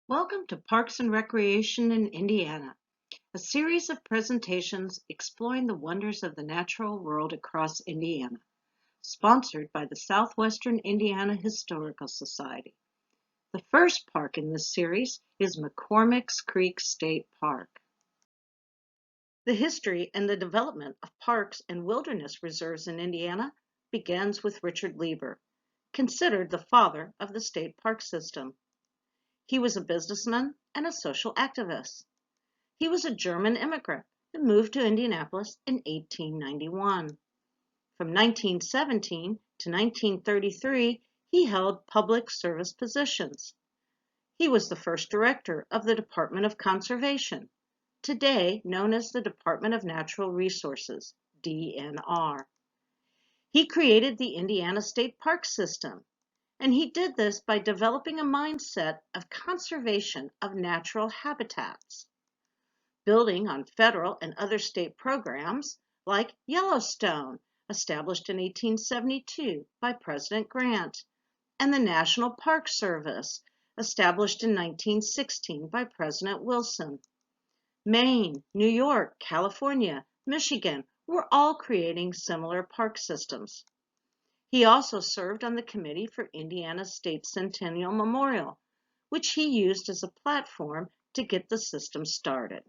Welcome to Parks and Recreation in Indiana, a series of presentations exploring the wonders of the natural world across Indiana, sponsored by the Southwestern Indiana Historical Society. The first park in this series is McCormick's Creek State Park. The history and the development of parks and wilderness reserves in Indiana begins with Richard Lieber, considered the father of the state park system. He was a businessman and a social activist. He was a German immigrant who moved to Indianapolis in 1891. From 1917 to 1933, he held public service positions. He was the first director of the Department of Conservation, today known as the Department of Natural Resources, DNR. He created the Indiana State Park System, and he did this by developing a mindset of conservation of natural habitats, building on federal and other state programs like Yellowstone, established in 1872 by President Grant, and the National Park Service, established in 1916 by President Wilson. Maine, New York, California, Michigan were all creating similar park systems. He also served on the Committee for Indiana State Centennial Memorial, which he used as a platform to get the system started.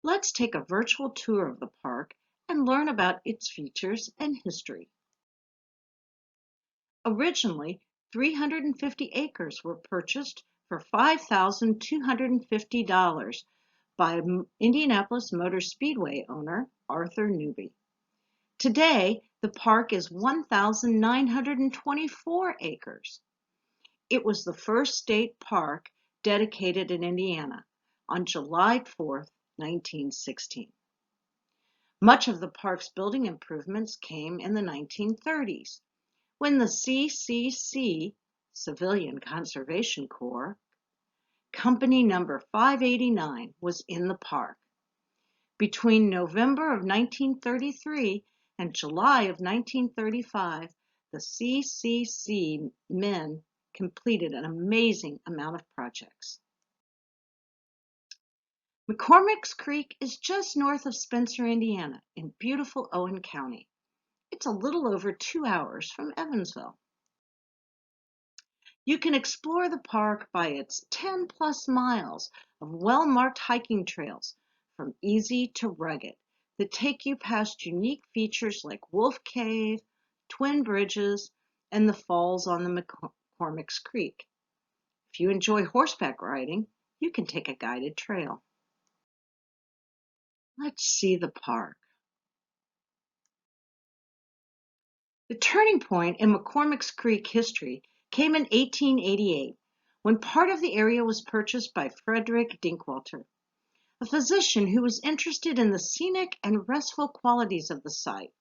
Let's take a virtual tour of the park and learn about its features and history. Originally, 350 acres were purchased for $5,250 by Indianapolis Motor Speedway owner Arthur Newby. Today, the park is 1,924 acres. It was the first state park dedicated in Indiana on July 4, 1916. Much of the park's building improvements came in the 1930s, when the CCC, Civilian Conservation Corps, Company number 589 was in the park. Between November of 1933 and July of 1935, the CCC men completed an amazing amount of projects. McCormick's Creek is just north of Spencer, Indiana, in beautiful Owen County. It's a little over 2 hours from Evansville. You can explore the park by its 10+ miles of well-marked hiking trails, from easy to rugged, that take you past unique features like Wolf Cave, Twin Bridges, and the falls on the McCormick's Creek. If you enjoy horseback riding, you can take a guided trail. Let's see the park. The turning point in McCormick's Creek history came in 1888, when part of the area was purchased by Frederick Dinkwalter, a physician who was interested in the scenic and restful qualities of the site.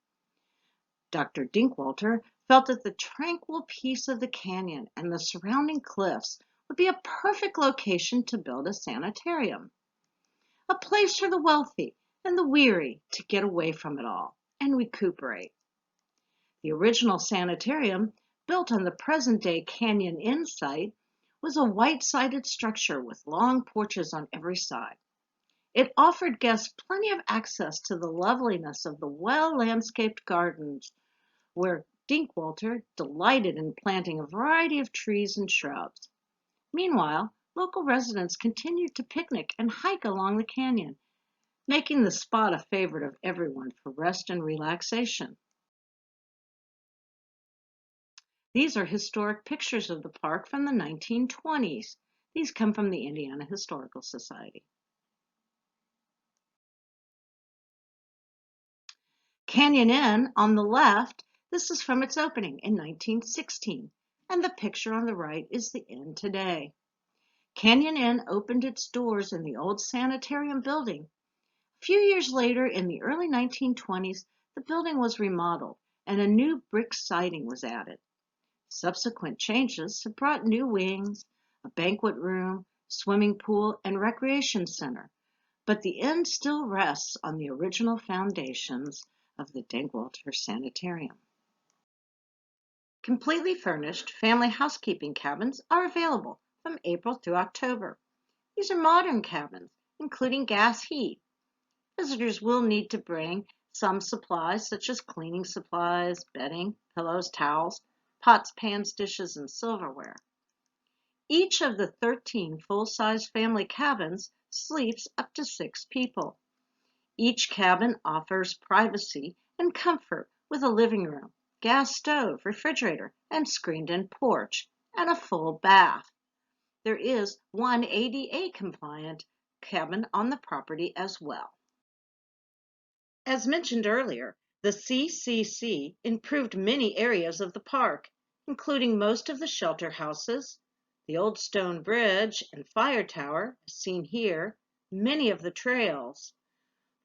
Dr. Dinkwalter felt that the tranquil peace of the canyon and the surrounding cliffs would be a perfect location to build a sanitarium, a place for the wealthy and the weary to get away from it all and recuperate. The original sanitarium, built on the present-day Canyon Inn site, was a white-sided structure with long porches on every side. It offered guests plenty of access to the loveliness of the well-landscaped gardens, where Dinkwalter delighted in planting a variety of trees and shrubs. Meanwhile, local residents continued to picnic and hike along the canyon, making the spot a favorite of everyone for rest and relaxation. These are historic pictures of the park from the 1920s. These come from the Indiana Historical Society. Canyon Inn on the left, this is from its opening in 1916, and the picture on the right is the inn today. Canyon Inn opened its doors in the old sanitarium building. A few years later, in the early 1920s, the building was remodeled and a new brick siding was added. Subsequent changes have brought new wings, a banquet room, swimming pool, and recreation center, but the inn still rests on the original foundations of the Dinkwalter Sanitarium. Completely furnished family housekeeping cabins are available from April through October. These are modern cabins, including gas heat. Visitors will need to bring some supplies such as cleaning supplies, bedding, pillows, towels, pots, pans, dishes, and silverware. Each of the 13 full-size family cabins sleeps up to 6 people. Each cabin offers privacy and comfort with a living room, gas stove, refrigerator, and screened-in porch, and a full bath. There is one ADA-compliant cabin on the property as well. As mentioned earlier, the CCC improved many areas of the park, including most of the shelter houses, the old stone bridge and fire tower, as seen here, many of the trails.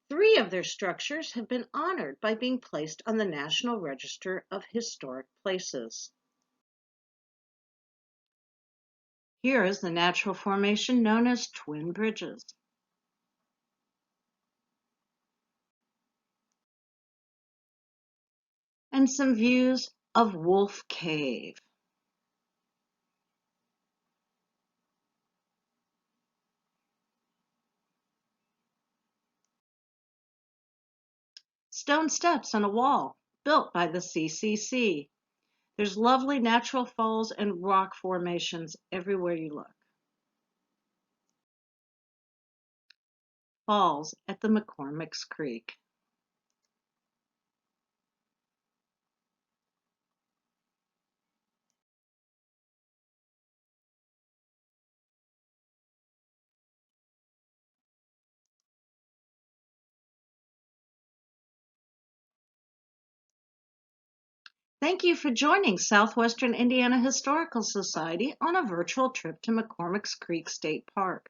3 of their structures have been honored by being placed on the National Register of Historic Places. Here is the natural formation known as Twin Bridges. And some views of Wolf Cave. Stone steps on a wall built by the CCC. There's lovely natural falls and rock formations everywhere you look. Falls at the McCormick's Creek. Thank you for joining Southwestern Indiana Historical Society on a virtual trip to McCormick's Creek State Park.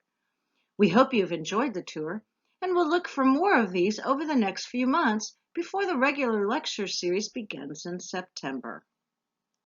We hope you've enjoyed the tour, and we'll look for more of these over the next few months before the regular lecture series begins in September.